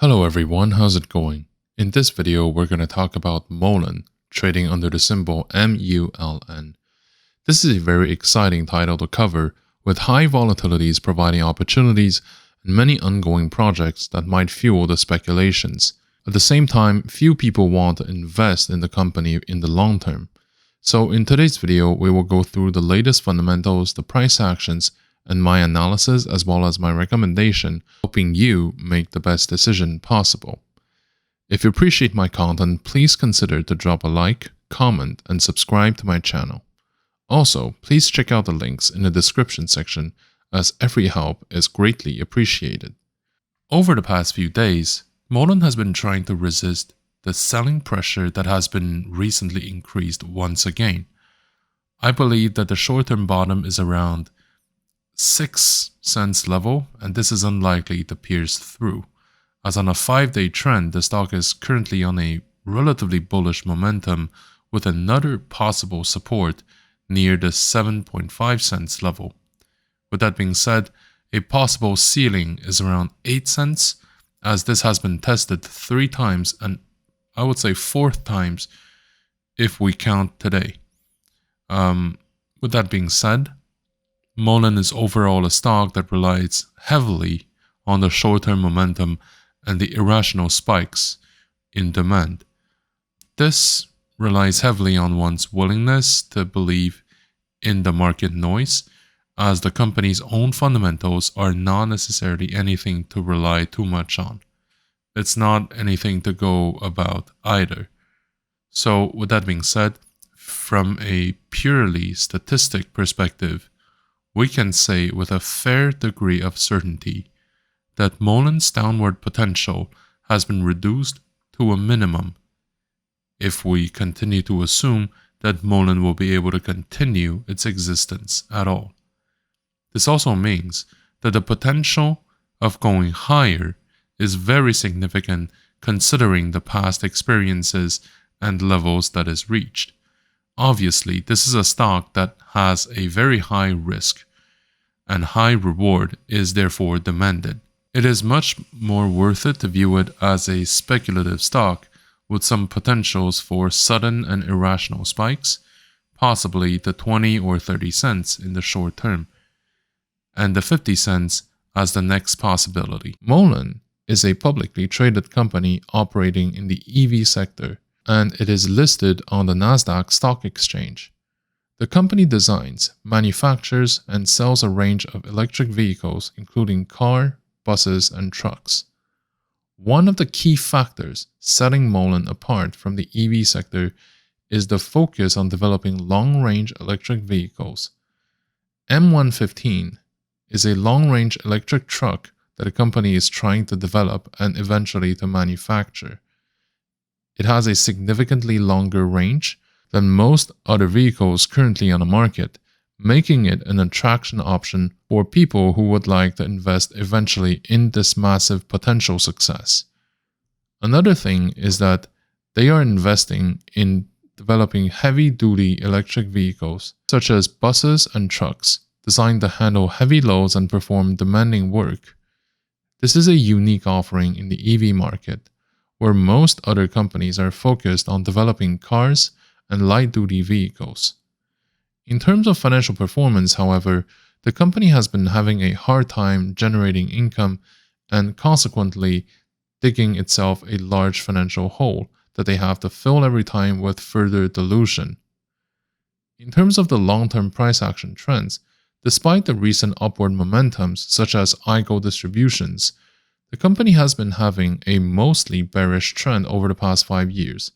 Hello everyone, how's it going? In this video, we're going to talk about Mullen, trading under the symbol MULN. This is a very exciting title to cover, with high volatilities providing opportunities and many ongoing projects that might fuel the speculations. At the same time, few people want to invest in the company in the long term. So in today's video, we will go through the latest fundamentals, the price actions, and my analysis as well as my recommendation, helping you make the best decision possible. If you appreciate my content, please consider to drop a like, comment, and subscribe to my channel. Also, please check out the links in the description section, as every help is greatly appreciated. Over the past few days, Mullen has been trying to resist the selling pressure that has been recently increased once again. I believe that the short-term bottom is around 6 cents level, and this is unlikely to pierce through, as on a 5-day trend, the stock is currently on a relatively bullish momentum with another possible support near the 7.5 cents level. With that being said, a possible ceiling is around 8 cents, as this has been tested 3 times, and I would say 4th times if we count today. With that being said, Mullen is overall a stock that relies heavily on the short-term momentum and the irrational spikes in demand. This relies heavily on one's willingness to believe in the market noise, as the company's own fundamentals are not necessarily anything to rely too much on. It's not anything to go about either. So with that being said, from a purely statistic perspective, we can say with a fair degree of certainty that Mullen's downward potential has been reduced to a minimum if we continue to assume that Mullen will be able to continue its existence at all. This also means that the potential of going higher is very significant considering the past experiences and levels that is reached. Obviously, this is a stock that has a very high risk, and high reward is therefore demanded. It is much more worth it to view it as a speculative stock with some potentials for sudden and irrational spikes, possibly to 20 or 30 cents in the short term, and the 50 cents as the next possibility. Mullen is a publicly traded company operating in the EV sector, and it is listed on the Nasdaq Stock Exchange. The company designs, manufactures, and sells a range of electric vehicles, including car, buses, and trucks. One of the key factors setting Mullen apart from the EV sector is the focus on developing long-range electric vehicles. M115 is a long-range electric truck that the company is trying to develop and eventually to manufacture. It has a significantly longer range than most other vehicles currently on the market, making it an attraction option for people who would like to invest eventually in this massive potential success. Another thing is that they are investing in developing heavy-duty electric vehicles, such as buses and trucks, designed to handle heavy loads and perform demanding work. This is a unique offering in the EV market, where most other companies are focused on developing cars and light-duty vehicles. In terms of financial performance, however, the company has been having a hard time generating income and consequently digging itself a large financial hole that they have to fill every time with further dilution. In terms of the long-term price action trends, despite the recent upward momentums such as IGO distributions, the company has been having a mostly bearish trend over the past 5 years,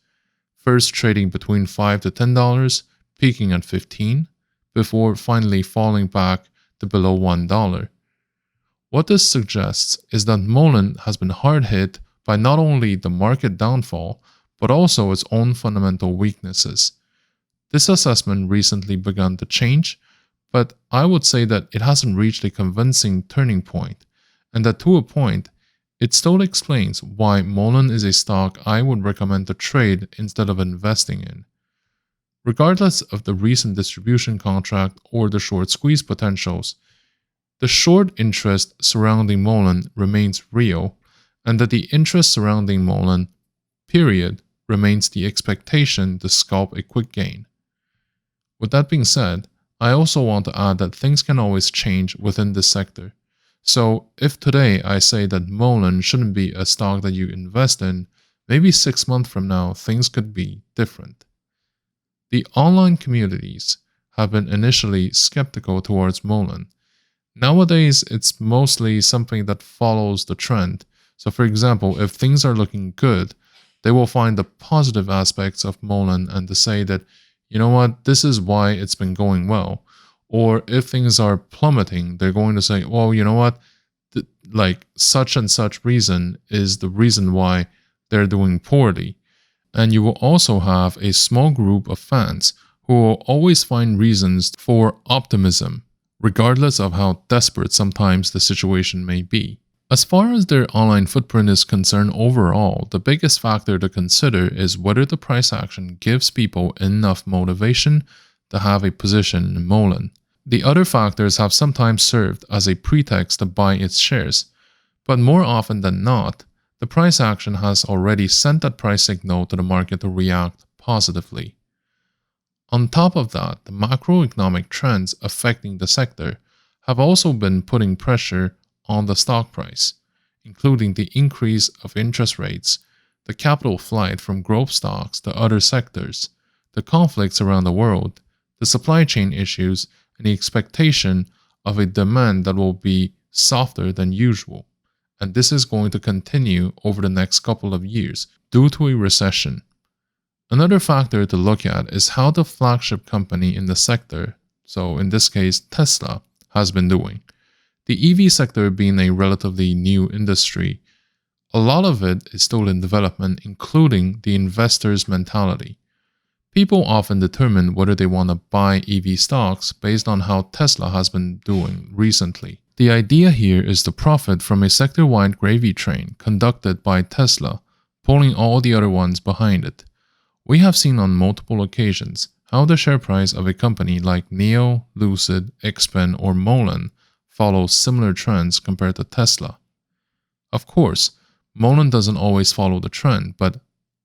first trading between $5 to $10, peaking at $15, before finally falling back to below $1. What this suggests is that Mullen has been hard hit by not only the market downfall, but also its own fundamental weaknesses. This assessment recently begun to change, but I would say that it hasn't reached a convincing turning point, and that to a point, it still explains why Mullen is a stock I would recommend to trade instead of investing in. Regardless of the recent distribution contract or the short squeeze potentials, the short interest surrounding Mullen remains real, and that the interest surrounding Mullen, period, remains the expectation to scalp a quick gain. With that being said, I also want to add that things can always change within this sector. So if today I say that Mullen shouldn't be a stock that you invest in, maybe 6 months from now things could be different. The online communities have been initially skeptical towards Mullen. Nowadays, it's mostly something that follows the trend. So for example, if things are looking good, they will find the positive aspects of Mullen and to say that, you know what, this is why it's been going well. Or if things are plummeting, they're going to say, well, you know what, like such and such reason is the reason why they're doing poorly. And you will also have a small group of fans who will always find reasons for optimism, regardless of how desperate sometimes the situation may be. As far as their online footprint is concerned overall, the biggest factor to consider is whether the price action gives people enough motivation to have a position in Mullen. The other factors have sometimes served as a pretext to buy its shares, but more often than not, the price action has already sent that price signal to the market to react positively. On top of that, the macroeconomic trends affecting the sector have also been putting pressure on the stock price, including the increase of interest rates, the capital flight from growth stocks to other sectors, the conflicts around the world, the supply chain issues, and the expectation of a demand that will be softer than usual. And this is going to continue over the next couple of years due to a recession. Another factor to look at is how the flagship company in the sector, so in this case Tesla, has been doing. The EV sector being a relatively new industry, a lot of it is still in development, including the investor's mentality. People often determine whether they want to buy EV stocks based on how Tesla has been doing recently. The idea here is to profit from a sector-wide gravy train conducted by Tesla, pulling all the other ones behind it. We have seen on multiple occasions how the share price of a company like NIO, Lucid, XPeng, or Mullen follows similar trends compared to Tesla. Of course, Mullen doesn't always follow the trend, but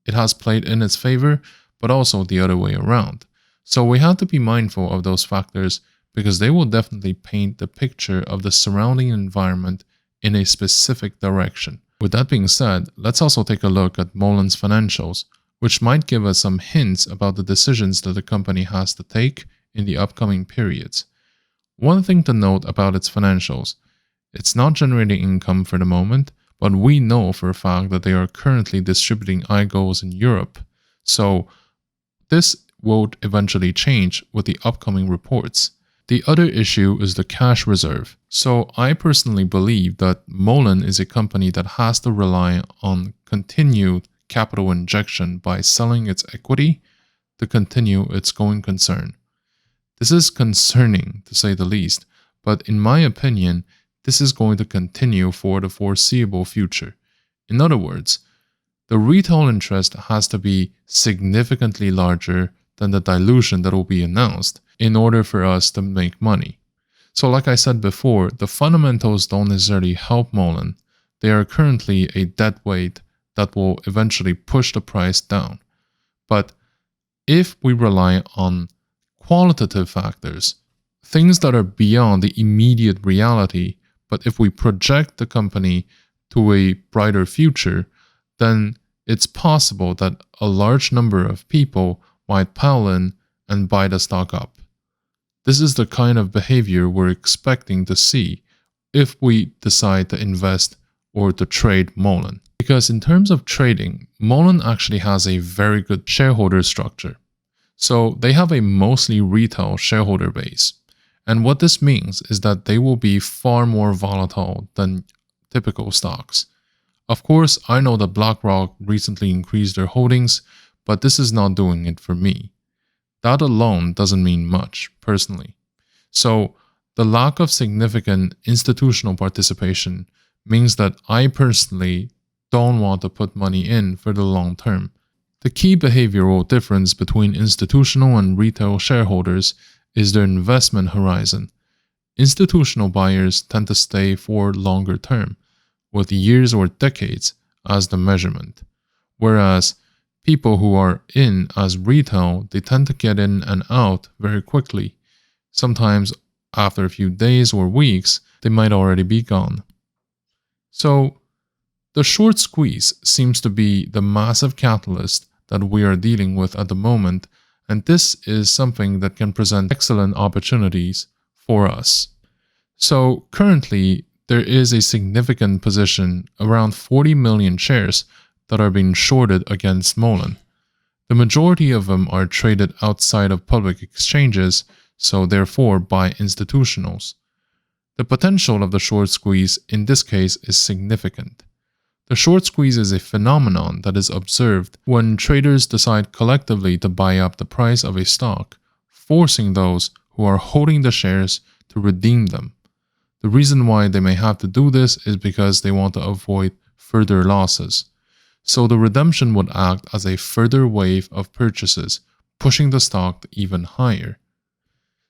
it has played in its favor, but also the other way around. So we have to be mindful of those factors because they will definitely paint the picture of the surrounding environment in a specific direction. With that being said, let's also take a look at Mullen's financials, which might give us some hints about the decisions that the company has to take in the upcoming periods. One thing to note about its financials, it's not generating income for the moment, but we know for a fact that they are currently distributing iGos in Europe, so this will eventually change with the upcoming reports. The other issue is the cash reserve. So I personally believe that Mullen is a company that has to rely on continued capital injection by selling its equity to continue its going concern. This is concerning to say the least, but in my opinion, this is going to continue for the foreseeable future. In other words, the retail interest has to be significantly larger than the dilution that will be announced in order for us to make money. So like I said before, the fundamentals don't necessarily help Mullen. They are currently a dead weight that will eventually push the price down. But if we rely on qualitative factors, things that are beyond the immediate reality, but if we project the company to a brighter future, then it's possible that a large number of people might pile in and buy the stock up. This is the kind of behavior we're expecting to see if we decide to invest or to trade Mullen. Because in terms of trading, Mullen actually has a very good shareholder structure. So they have a mostly retail shareholder base. And what this means is that they will be far more volatile than typical stocks. Of course, I know that BlackRock recently increased their holdings, but this is not doing it for me. That alone doesn't mean much, personally. So the lack of significant institutional participation means that I personally don't want to put money in for the long term. The key behavioral difference between institutional and retail shareholders is their investment horizon. Institutional buyers tend to stay for longer term, with years or decades as the measurement. Whereas people who are in as retail, they tend to get in and out very quickly. Sometimes after a few days or weeks, they might already be gone. So the short squeeze seems to be the massive catalyst that we are dealing with at the moment, and this is something that can present excellent opportunities for us. So currently, there is a significant position, around 40 million shares, that are being shorted against Mullen. The majority of them are traded outside of public exchanges, so therefore by institutionals. The potential of the short squeeze in this case is significant. The short squeeze is a phenomenon that is observed when traders decide collectively to buy up the price of a stock, forcing those who are holding the shares to redeem them. The reason why they may have to do this is because they want to avoid further losses. So the redemption would act as a further wave of purchases, pushing the stock even higher.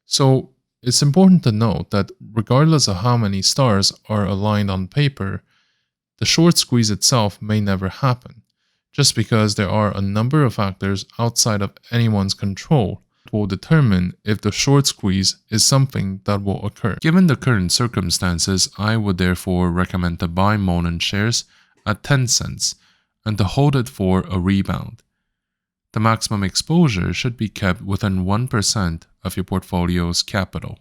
So it's important to note that regardless of how many stars are aligned on paper, the short squeeze itself may never happen, just because there are a number of factors outside of anyone's control that will determine if the short squeeze is something that will occur. Given the current circumstances, I would therefore recommend to buy Mullen shares at 10 cents and to hold it for a rebound. The maximum exposure should be kept within 1% of your portfolio's capital.